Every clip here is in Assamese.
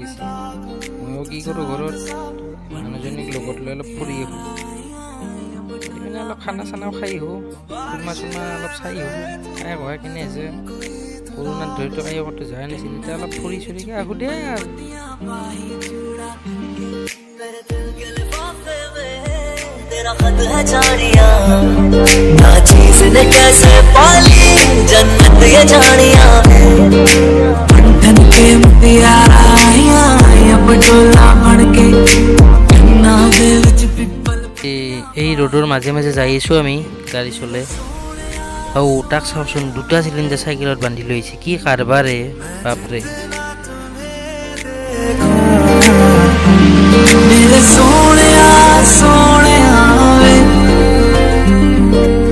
গৈছে ময়ো কি কৰোঁ ঘৰত মানুহজনীক লগত লৈ অলপ ফুৰি আহোঁ মানে অলপ খানা চানাও খাই আহোঁ চিনেমা চিনেমা অলপ চাই আহোঁ খাই বহাই কেনে আছে কৰোণাত ধৰিতো কাই ক'তো যোৱা নাছিল এতিয়া অলপ ফুৰি চুৰিকে আহোঁ দে আৰু तेरा खत है जानिया ना चीज ने कैसे पाली जन्नत ये जानिया बंधन के मुतियारा आया पटोला बन के ना दे विच पिपल এই রোডের মাঝে মাঝে যাই আছো আমি গাড়ি চলে ও তাক চাওকচোন দুটা চিলিণ্ডাৰ চাইকেলত বান্ধি লৈ আহিছে কি কাৰবাৰে বাপৰে मेरे सोने सोने आवे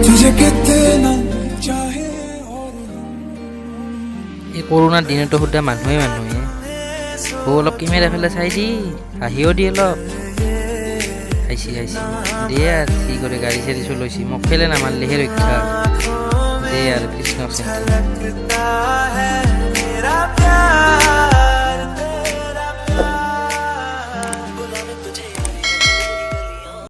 तुझे कितना चाहे এই কৰোণাৰ দিনতো সুদ্ধা মানুহে অলপ কেমেৰা ফেলে চাই দি হাঁহিও দি অলপ আইছি দে আৰু কি কৰে গাড়ী চাড়ী চলাইছি মোক ফেলে নামাৰিলেহে ৰক্ষা দে আৰু কৃষ্ণ